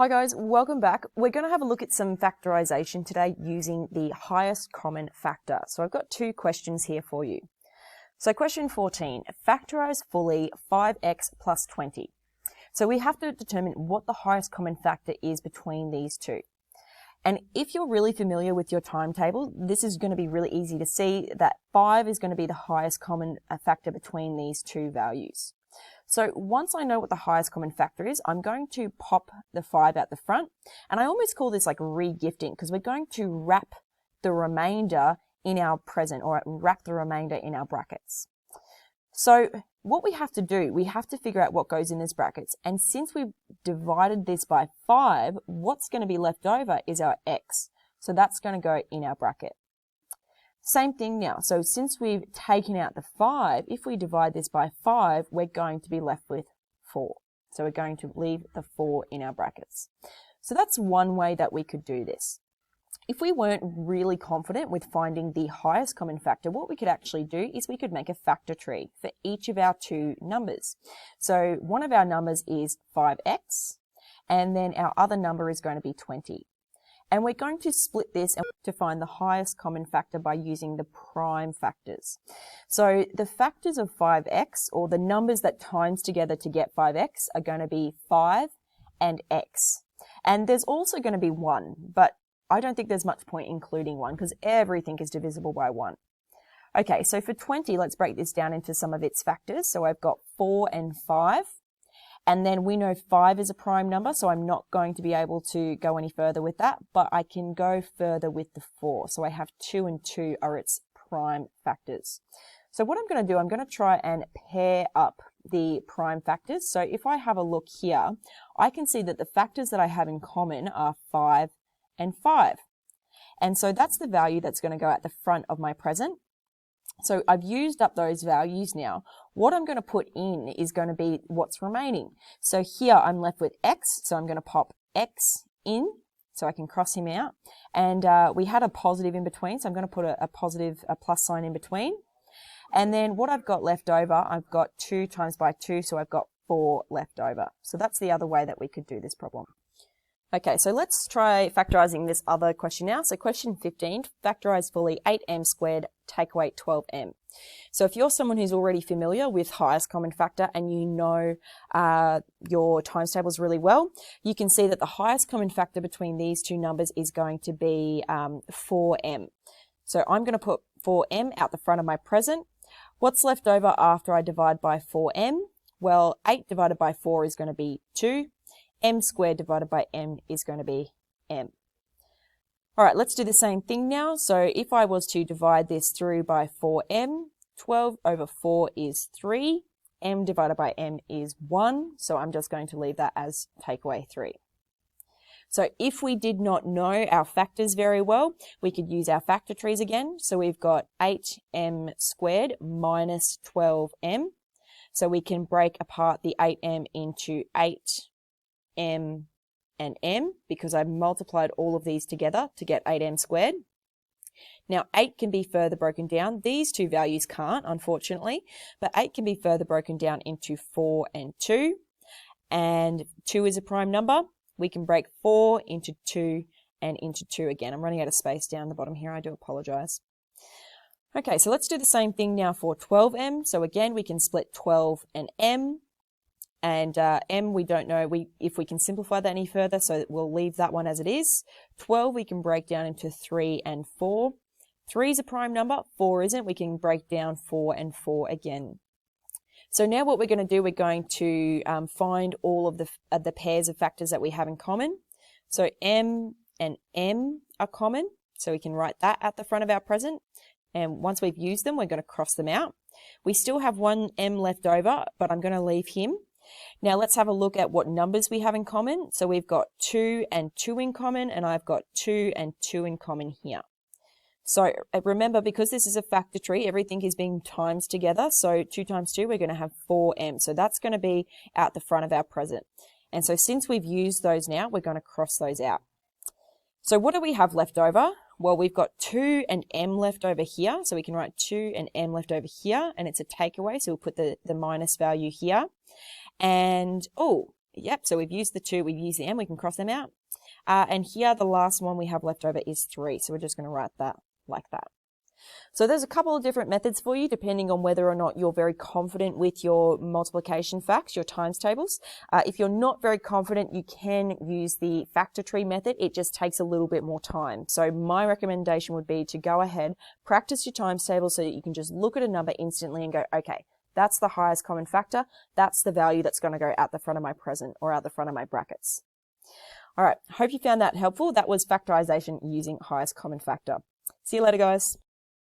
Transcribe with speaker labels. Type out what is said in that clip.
Speaker 1: Hi guys, welcome back. We're going to have a look at some factorization today using the highest common factor. So I've got two questions here for you. So question 14, factorize fully 5x plus 20. So we have to determine what the highest common factor is between these two. And if you're really familiar with your timetable, this is going to be really easy to see that 5 is going to be the highest common factor between these two values. So once I know what the highest common factor is, I'm going to pop the 5 out the front. And I almost call this like re-gifting because we're going to wrap the remainder in our present, or wrap the remainder in our brackets. So what we have to do, we have to figure out what goes in these brackets. And since we've divided this by 5, what's going to be left over is our x. So that's going to go in our bracket. Same thing now. So since we've taken out the 5, if we divide this by 5, we're going to be left with 4. So we're going to leave the 4 in our brackets. So that's one way that we could do this. If we weren't really confident with finding the highest common factor, what we could actually do is we could make a factor tree for each of our two numbers. So one of our numbers is 5x, and then our other number is going to be 20. And we're going to split this to find the highest common factor by using the prime factors. So the factors of 5x, or the numbers that times together to get 5x, are going to be 5 and x. And there's also going to be 1, but I don't think there's much point including 1 because everything is divisible by 1. Okay, so for 20, let's break this down into some of its factors. So I've got 4 and 5. And then we know 5 is a prime number, so I'm not going to be able to go any further with that, but I can go further with the 4. So I have 2 and 2 are its prime factors. So what I'm going to do, I'm going to try and pair up the prime factors. So if I have a look here, I can see that the factors that I have in common are 5 and 5. And so that's the value that's going to go at the front of my present. So I've used up those values now. What I'm going to put in is going to be what's remaining. So here I'm left with x, so I'm going to pop x in so I can cross him out. And we had a positive in between, so I'm going to put a plus sign in between. And then what I've got left over, I've got 2 times by 2, so I've got 4 left over. So that's the other way that we could do this problem. Okay, so let's try factorizing this other question now. So question 15, factorize fully 8m squared, take away 12m. So if you're someone who's already familiar with highest common factor and you know your times tables really well, you can see that the highest common factor between these two numbers is going to be 4m. So I'm going to put 4m out the front of my present. What's left over after I divide by 4m? Well, 8 divided by 4 is going to be 2. M squared divided by m is going to be m. All right, let's do the same thing now. So if I was to divide this through by 4m, 12 over 4 is 3. M divided by m is 1. So I'm just going to leave that as take away 3. So if we did not know our factors very well, we could use our factor trees again. So we've got 8m squared minus 12m. So we can break apart the 8m into 8m and m because I've multiplied all of these together to get 8m squared. Now 8 can be further broken down. These two values can't, unfortunately, but 8 can be further broken down into 4 and 2. And 2 is a prime number. We can break 4 into 2 and into 2 again. I'm running out of space down the bottom here. I do apologize. Okay, so let's do the same thing now for 12m. So again, we can split 12 and m. And m, we don't know if we can simplify that any further, so we'll leave that one as it is. 12 we can break down into 3 and 4. 3 is a prime number, 4 isn't. We can break down 4 and 4 again. So now what we're going to do, we're going to find all of the pairs of factors that we have in common. So m and m are common, so we can write that at the front of our present. And once we've used them, we're going to cross them out. We still have one m left over, but I'm going to leave him. Now let's have a look at what numbers we have in common. So we've got 2 and 2 in common, and I've got 2 and 2 in common here. So remember, because this is a factor tree, everything is being times together. So 2 times 2, we're going to have 4m. So that's going to be out the front of our present. And so since we've used those now, we're going to cross those out. So what do we have left over? Well, we've got 2 and m left over here. So we can write 2 and m left over here, and it's a takeaway. So we'll put the minus value here. And, oh, Yep, so we've used the 2, we've used the m, we can cross them out. And here, the last one we have left over is 3, so we're just going to write that like that. So there's a couple of different methods for you, depending on whether or not you're very confident with your multiplication facts, your times tables. If you're not very confident, you can use the factor tree method. It just takes a little bit more time. So my recommendation would be to go ahead, practice your times table so that you can just look at a number instantly and go, okay, that's the highest common factor. That's the value that's going to go at the front of my present or at the front of my brackets. All right, hope you found that helpful. That was factorization using highest common factor. See you later, guys.